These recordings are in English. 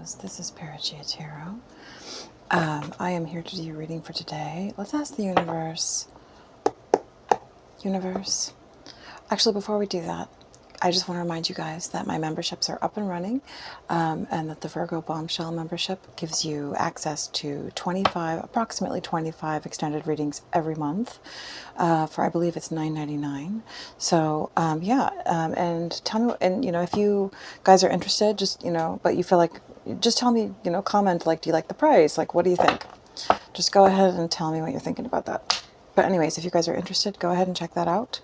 Virgos. This is Paragia Tarot. I am here to do your reading for today. Let's ask the universe. Universe. Actually, before we do that, I just want to remind you guys that my memberships are up and running, and that the Virgo Bombshell membership gives you access to approximately 25 extended readings every month, for I believe it's $9.99. So and tell me, and if you guys are interested, just but you feel like, just tell me, comment, like, do you like the price? Like, what do you think? Just go ahead and tell me what you're thinking about that. But anyways, if you guys are interested, go ahead and check that out.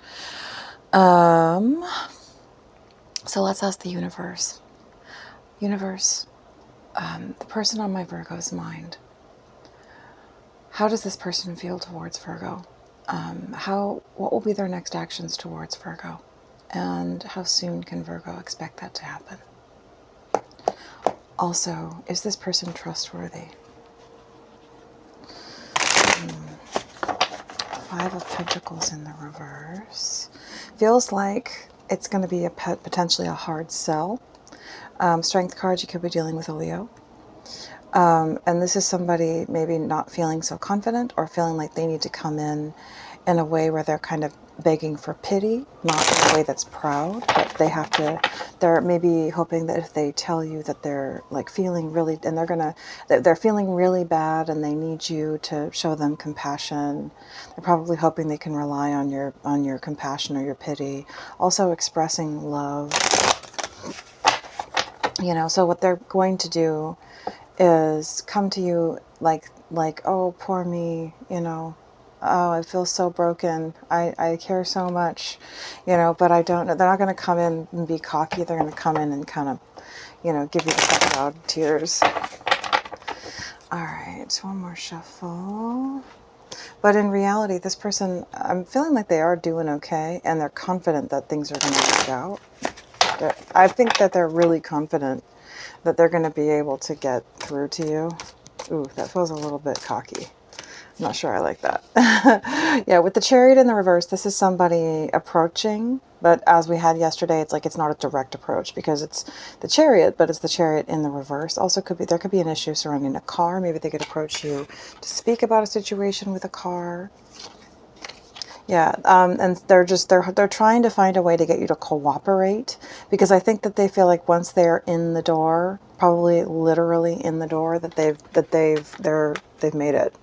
So let's ask the universe. Universe, the person on my Virgo's mind. How does this person feel towards Virgo? What will be their next actions towards Virgo? And how soon can Virgo expect that to happen? Also, is this person trustworthy? Five of Pentacles in the reverse. Feels like it's going to be potentially a hard sell. Strength card, you could be dealing with a Leo. And this is somebody maybe not feeling so confident, or feeling like they need to come in a way where they're kind of begging for pity, not in a way that's proud, but they're maybe hoping that if they tell you that they're like feeling really, and they're feeling really bad and they need you to show them compassion, they're probably hoping they can rely on your compassion or your pity. Also expressing love. So what they're going to do is come to you like, oh, poor me, oh, I feel so broken. I care so much, but I don't know. They're not going to come in and be cocky. They're going to come in and kind of, give you the loud tears. All right, one more shuffle. But in reality, this person, I'm feeling like they are doing okay, and they're confident that things are going to work out. I think that they're really confident that they're going to be able to get through to you. Ooh, that feels a little bit cocky. I'm not sure I like that. Yeah, with the Chariot in the reverse, this is somebody approaching, but as we had yesterday, it's like it's not a direct approach because it's the Chariot, but it's the Chariot in the reverse. Also, there could be an issue surrounding a car. Maybe they could approach you to speak about a situation with a car. Yeah, and they're trying to find a way to get you to cooperate, because I think that they feel like once they're in the door, probably literally in the door, that they've made it.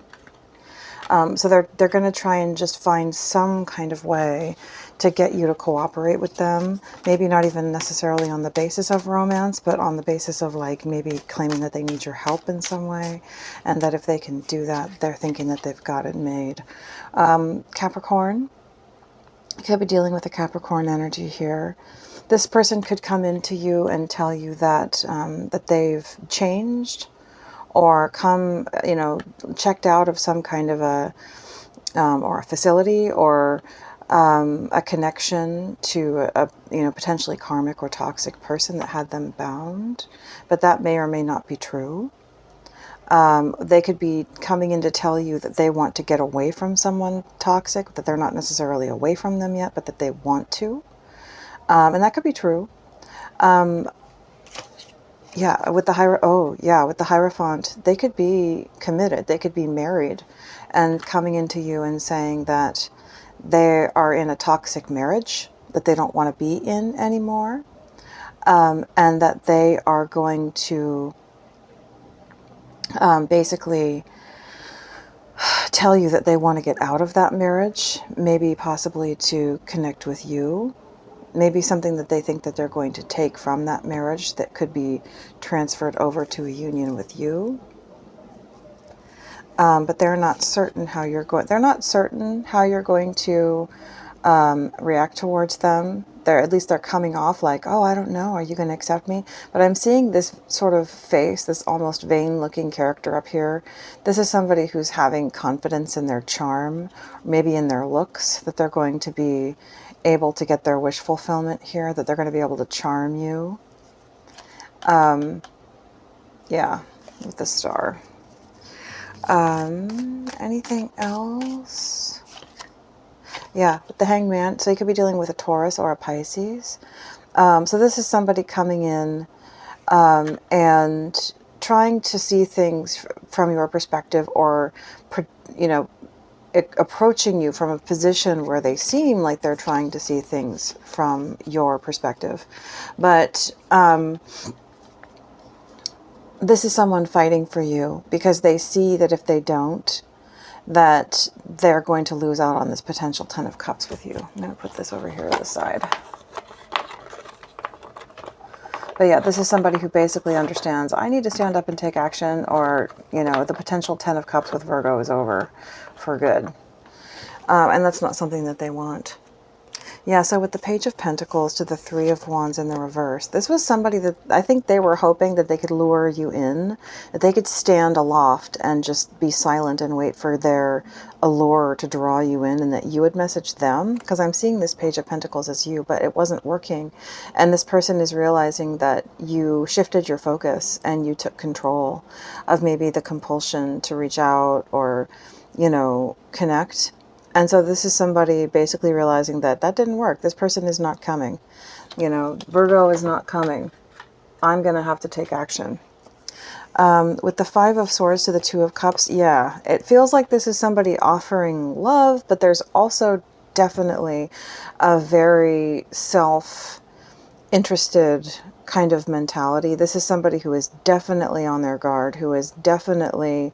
So they're going to try and just find some kind of way to get you to cooperate with them. Maybe not even necessarily on the basis of romance, but on the basis of like maybe claiming that they need your help in some way. And that if they can do that, they're thinking that they've got it made. Capricorn, you could be dealing with a Capricorn energy here. This person could come into you and tell you that, that they've changed, or come, checked out of some kind of or a facility, or a connection to a potentially karmic or toxic person that had them bound, but that may or may not be true. They could be coming in to tell you that they want to get away from someone toxic, that they're not necessarily away from them yet, but that they want to, and that could be true. Yeah, with the Hierophant, they could be committed. They could be married and coming into you and saying that they are in a toxic marriage that they don't want to be in anymore, and that they are going to basically tell you that they want to get out of that marriage, maybe possibly to connect with you. Maybe something that they think that they're going to take from that marriage that could be transferred over to a union with you. But they're not certain how you're going. They're not certain how you're going to react towards them. At least they're coming off like, oh, I don't know, are you going to accept me? But I'm seeing this sort of face, this almost vain-looking character up here. This is somebody who's having confidence in their charm, maybe in their looks, that they're going to be able to get their wish fulfillment here, that they're going to be able to charm you. Yeah, with the Star. Anything else? Yeah, with the Hangman. So you could be dealing with a Taurus or a Pisces. So this is somebody coming in and trying to see things from your perspective, or, you know, approaching you from a position where they seem like they're trying to see things from your perspective. But this is someone fighting for you because they see that if they don't, that they're going to lose out on this potential 10 of Cups with you. I'm going to put this over here to the side. But yeah, this is somebody who basically understands, I need to stand up and take action, or, you know, the potential 10 of Cups with Virgo is over for good. And that's not something that they want. Yeah, so with the Page of Pentacles to the Three of Wands in the reverse, this was somebody that I think they were hoping that they could lure you in, that they could stand aloft and just be silent and wait for their allure to draw you in, and that you would message them. Because I'm seeing this Page of Pentacles as you, but it wasn't working. And this person is realizing that you shifted your focus and you took control of maybe the compulsion to reach out or, you know, connect. And so this is somebody basically realizing that that didn't work. This person is not coming. You know, Virgo is not coming. I'm going to have to take action. With the Five of Swords to the Two of Cups, yeah, it feels like this is somebody offering love, but there's also definitely a very self-interested kind of mentality. This is somebody who is definitely on their guard, who is definitely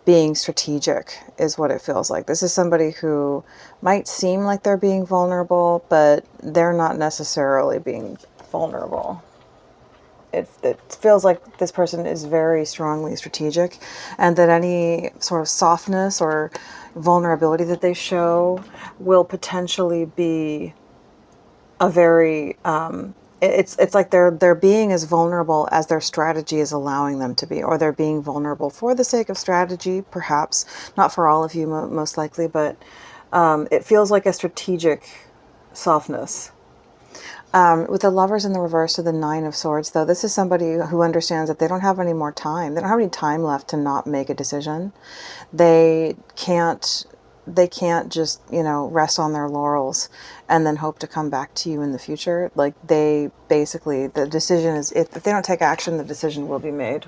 being strategic, is what it feels like. This is somebody who might seem like they're being vulnerable, but they're not necessarily being vulnerable. It feels like this person is very strongly strategic, and that any sort of softness or vulnerability that they show will potentially be a very it's like they're being as vulnerable as their strategy is allowing them to be, or they're being vulnerable for the sake of strategy, perhaps not for all of you, most likely, but it feels like a strategic softness. With the Lovers in the reverse to the Nine of Swords, though, this is somebody who understands that they don't have any more time. They don't have any time left to not make a decision. They can't just, you know, rest on their laurels and then hope to come back to you in the future. Like, they basically, the decision is, if they don't take action, the decision will be made.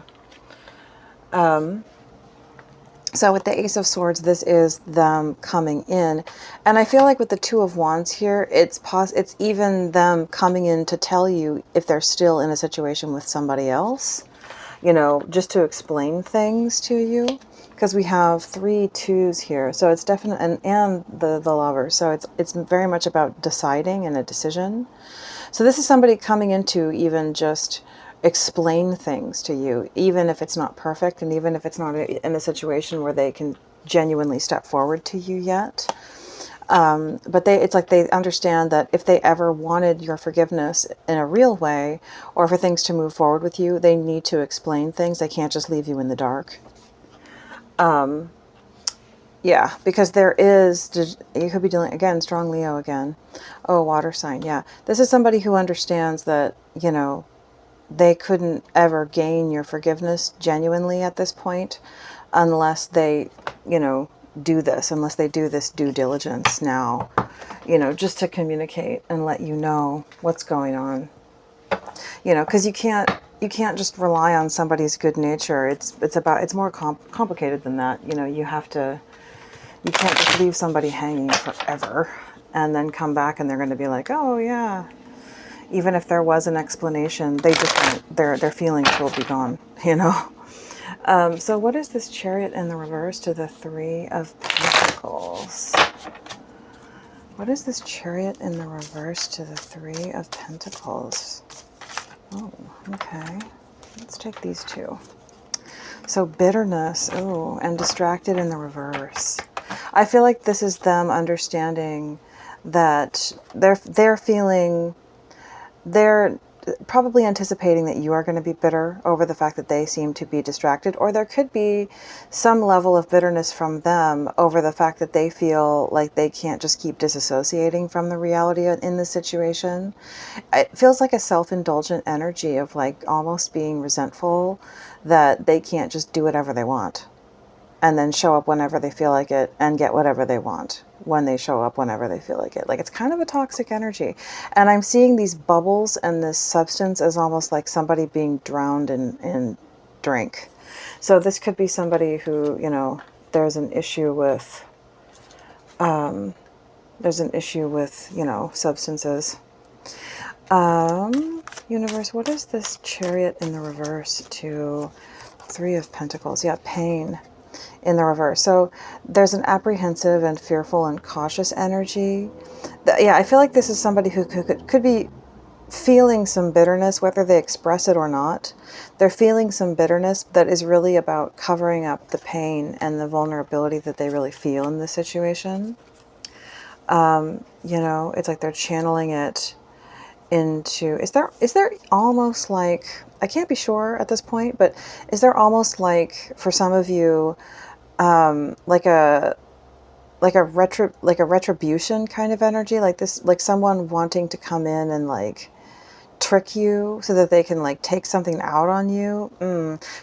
So with the Ace of Swords, this is them coming in. And I feel like with the Two of Wands here, it's even them coming in to tell you if they're still in a situation with somebody else, you know, just to explain things to you. Because we have 3 twos here. So it's definitely, and the Lover. So it's very much about deciding and a decision. So this is somebody coming in to even just explain things to you, even if it's not perfect, and even if it's not in a situation where they can genuinely step forward to you yet. But it's like they understand that if they ever wanted your forgiveness in a real way, or for things to move forward with you, they need to explain things. They can't just leave you in the dark. Yeah, because there is, you could be dealing, again, strong Leo again. Oh, water sign, yeah. This is somebody who understands that, you know, they couldn't ever gain your forgiveness genuinely at this point unless they, you know, do this, unless they do this due diligence now, you know, just to communicate and let you know what's going on. You know, because you can't just rely on somebody's good nature. It's more complicated than that. You know, you can't just leave somebody hanging forever and then come back and they're going to be like, oh yeah. Even if there was an explanation, they just won't, their feelings will be gone, you know. So what is this Chariot in the reverse to the Three of Pentacles? What is this Chariot in the reverse to the Three of Pentacles? Oh, okay. Let's take these two. So bitterness, oh, and distracted in the reverse. I feel like this is them understanding that they're probably anticipating that you are going to be bitter over the fact that they seem to be distracted, or there could be some level of bitterness from them over the fact that they feel like they can't just keep disassociating from the reality in this situation. It feels like a self-indulgent energy of like almost being resentful that they can't just do whatever they want and then show up whenever they feel like it and get whatever they want when they show up whenever they feel like it. Like, it's kind of a toxic energy. And I'm seeing these bubbles and this substance as almost like somebody being drowned in drink. So this could be somebody who, you know, there's an issue with, you know, substances. Universe, what is this Chariot in the reverse to Three of Pentacles? Yeah, pain in the reverse. So there's an apprehensive and fearful and cautious energy. Yeah, I feel like this is somebody who could be feeling some bitterness, whether they express it or not. They're feeling some bitterness that is really about covering up the pain and the vulnerability that they really feel in this situation. You know, it's like they're channeling it into, is there almost like, I can't be sure at this point, but is there almost like, for some of you, like a retribution kind of energy, like this, like someone wanting to come in and like trick you so that they can like take something out on you.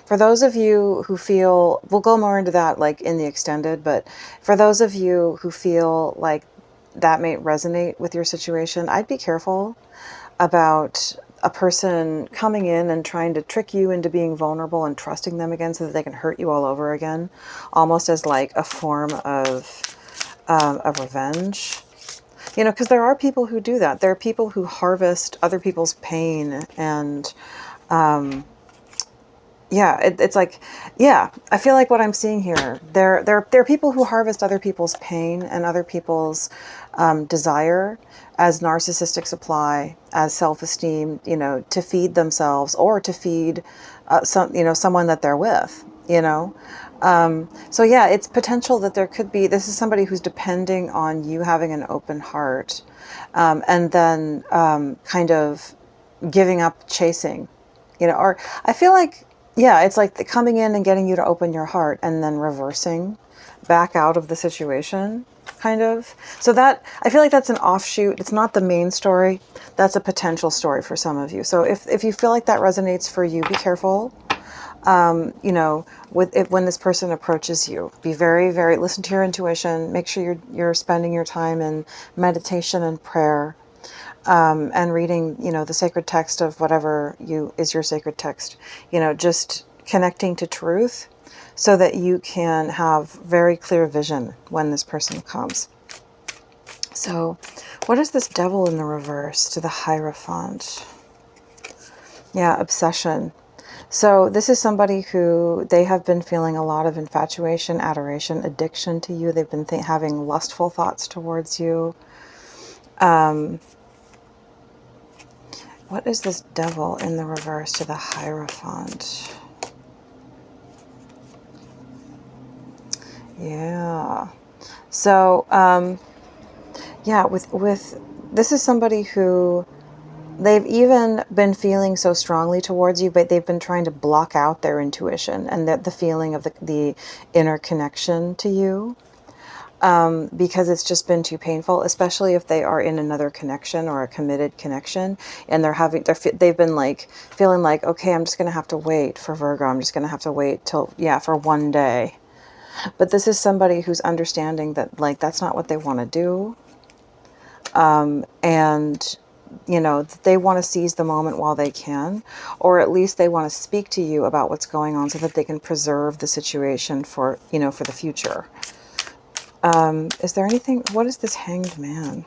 For those of you who feel, we'll go more into that like in the extended, but for those of you who feel like that may resonate with your situation, I'd be careful about a person coming in and trying to trick you into being vulnerable and trusting them again so that they can hurt you all over again, almost as like a form of revenge. You know, because there are people who do that. There are people who harvest other people's pain and, yeah, it's like, yeah, I feel like what I'm seeing here, there are people who harvest other people's pain and other people's desire as narcissistic supply, as self-esteem, you know, to feed themselves or to feed someone that they're with, you know. So yeah, it's potential that there could be, this is somebody who's depending on you having an open heart, and then kind of giving up chasing, you know, or I feel like, yeah, it's like the coming in and getting you to open your heart and then reversing back out of the situation, kind of. So that, I feel like that's an offshoot. It's not the main story. That's a potential story for some of you. So if you feel like that resonates for you, be careful. You know, when this person approaches you, be very, very, listen to your intuition. Make sure you're spending your time in meditation and prayer, and reading, you know, the sacred text of whatever is your sacred text. You know, just connecting to truth so that you can have very clear vision when this person comes. So, what is this Devil in the reverse to the Hierophant? Yeah, obsession. So this is somebody who, they have been feeling a lot of infatuation, adoration, addiction to you. They've been having lustful thoughts towards you. What is this Devil in the reverse to the Hierophant? Yeah. So, yeah, with this is somebody who, they've even been feeling so strongly towards you, but they've been trying to block out their intuition and the feeling of the inner connection to you, because it's just been too painful, especially if they are in another connection or a committed connection, and they've been like feeling like, okay, I'm just going to have to wait for Virgo. I'm just going to have to wait till, yeah, for one day. But this is somebody who's understanding that like that's not what they want to do, and you know, they want to seize the moment while they can, or at least they want to speak to you about what's going on so that they can preserve the situation for, you know, for the future. Is there anything, what is this Hanged Man?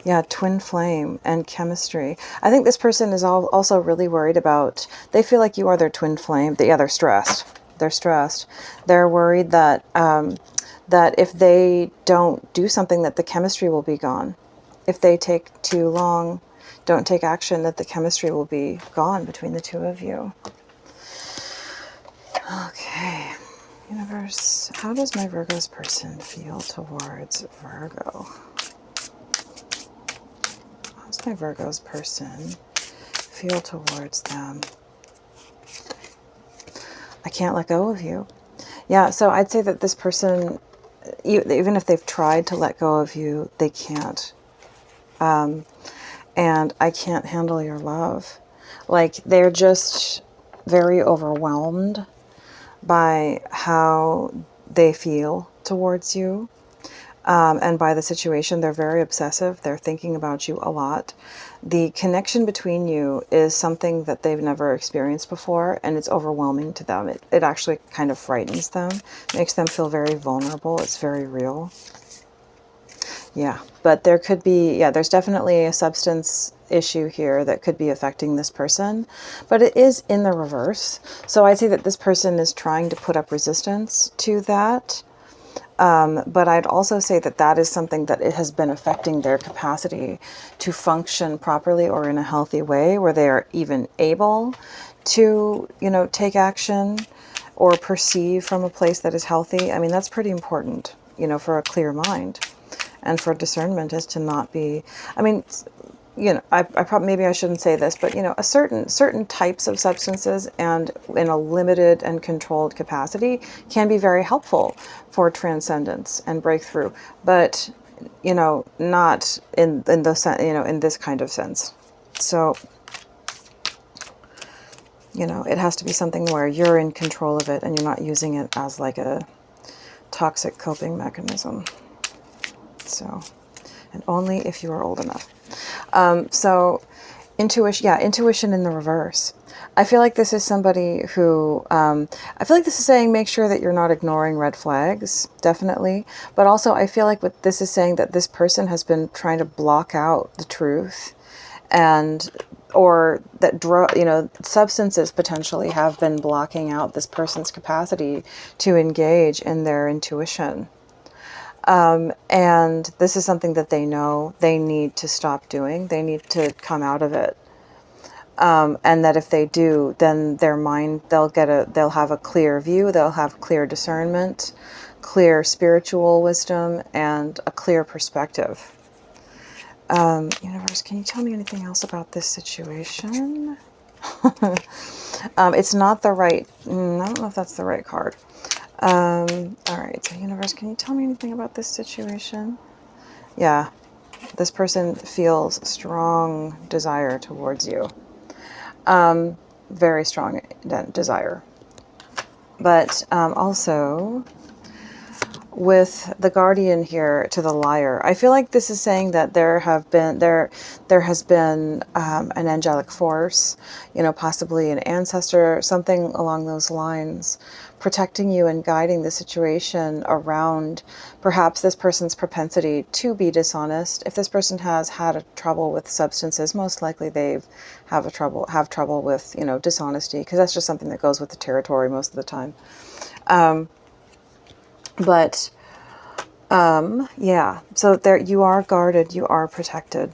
Yeah, twin flame and chemistry. I think this person is also really worried about, they feel like you are their twin flame. Yeah, they're stressed. They're stressed. They're worried that, that if they don't do something, that the chemistry will be gone. If they take too long, don't take action, that the chemistry will be gone between the two of you. Okay. Universe, how does my Virgo's person feel towards Virgo? How does my Virgo's person feel towards them? I can't let go of you. Yeah, so I'd say that this person, even if they've tried to let go of you, they can't. And I can't handle your love. Like, they're just very overwhelmed by how they feel towards you. And by the situation, they're very obsessive. They're thinking about you a lot. The connection between you is something that they've never experienced before, and it's overwhelming to them. It actually kind of frightens them, makes them feel very vulnerable. It's very real. Yeah, but there could be, yeah, there's definitely a substance issue here that could be affecting this person, but it is in the reverse. So I'd say that this person is trying to put up resistance to that. But I'd also say that that is something that it has been affecting their capacity to function properly or in a healthy way where they are even able to, you know, take action or perceive from a place that is healthy. I mean, that's pretty important, you know, for a clear mind and for discernment, is to not be, I mean, you know, I probably, maybe I shouldn't say this, but, you know, a certain types of substances and in a limited and controlled capacity can be very helpful for transcendence and breakthrough, but, you know, not in the, you know, in this kind of sense. So, you know, it has to be something where you're in control of it and you're not using it as like a toxic coping mechanism. So, and only if you are old enough. So intuition, yeah, intuition in the reverse. I feel like this is somebody who, I feel like this is saying make sure that you're not ignoring red flags, definitely. But also I feel like what this is saying, that this person has been trying to block out the truth, and, or that, you know, substances potentially have been blocking out this person's capacity to engage in their intuition. And this is something that they know they need to stop doing. They need to come out of it. And that if they do, then their mind, they'll have a clear view, they'll have clear discernment, clear spiritual wisdom, and a clear perspective. Universe, can you tell me anything else about this situation? It's not the right, I don't know if that's the right card. All right, so universe, can you tell me anything about this situation? Yeah, this person feels strong desire towards you. Very strong desire. But also, with the guardian here to the liar, I feel like this is saying that there has been an angelic force, you know, possibly an ancestor, something along those lines, protecting you and guiding the situation around perhaps this person's propensity to be dishonest. If this person has had a trouble with substances, most likely they have trouble with, you know, dishonesty, because that's just something that goes with the territory most of the time. But yeah, so there, you are guarded, you are protected.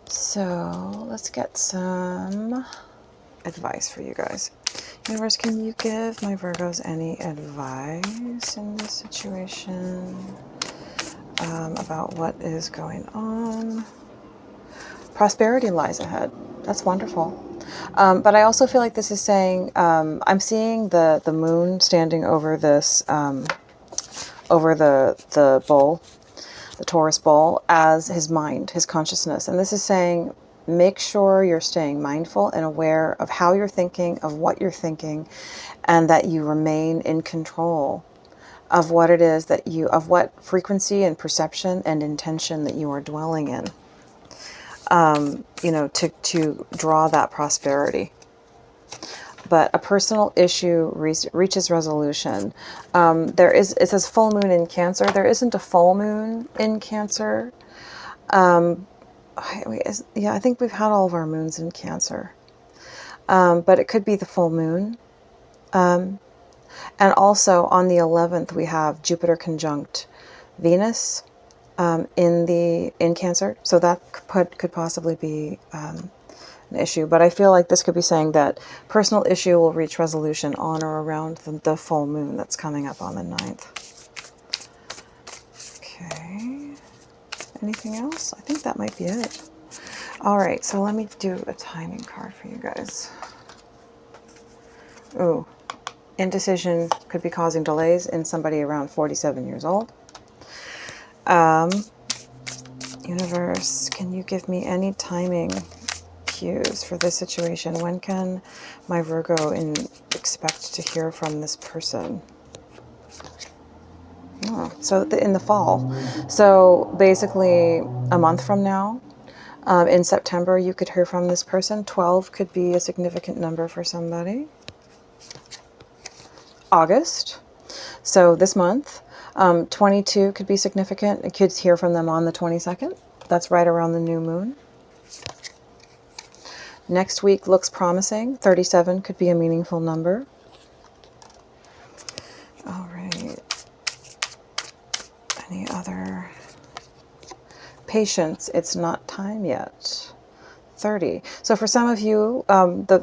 So let's get some advice for you guys. Universe, can you give my Virgos any advice in this situation about what is going on? Prosperity lies ahead. That's wonderful. But I also feel like this is saying, I'm seeing the moon standing over this, over the bowl, the Taurus bowl, as his mind, his consciousness. And this is saying, make sure you're staying mindful and aware of how you're thinking, of what you're thinking, and that you remain in control of what it is that you, of what frequency and perception and intention that you are dwelling in, you know, to draw that prosperity. But a personal issue reaches resolution. It says full moon in Cancer. There isn't a full moon in Cancer. Yeah, I think we've had all of our moons in Cancer. But it could be the full moon. And also on the 11th, we have Jupiter conjunct Venus in Cancer. So that could possibly be an issue. But I feel like this could be saying that personal issue will reach resolution on or around the full moon that's coming up on the 9th. Okay. Anything else? I think that might be it. All right, so let me do a timing card for you guys. Ooh, indecision could be causing delays in somebody around 47 years old. Universe, can you give me any timing cues for this situation? When can my Virgo expect to hear from this person? Oh, so in the fall. So basically a month from now, in September, you could hear from this person. 12 could be a significant number for somebody. August. So this month, 22 could be significant. You could hear from them on the 22nd. That's right around the new moon. Next week looks promising. 37 could be a meaningful number. All right. Any other? Patience, it's not time yet. 30. So for some of you,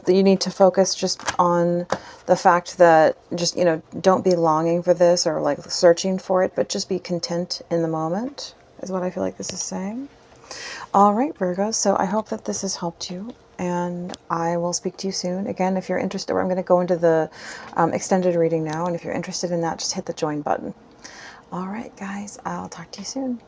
you need to focus just on the fact that just, don't be longing for this or like searching for it, but just be content in the moment is what I feel like this is saying. All right, Virgo. So I hope that this has helped you, and I will speak to you soon. Again, if you're interested, I'm going to go into the extended reading now, and if you're interested in that, just hit the join button. All right, guys, I'll talk to you soon.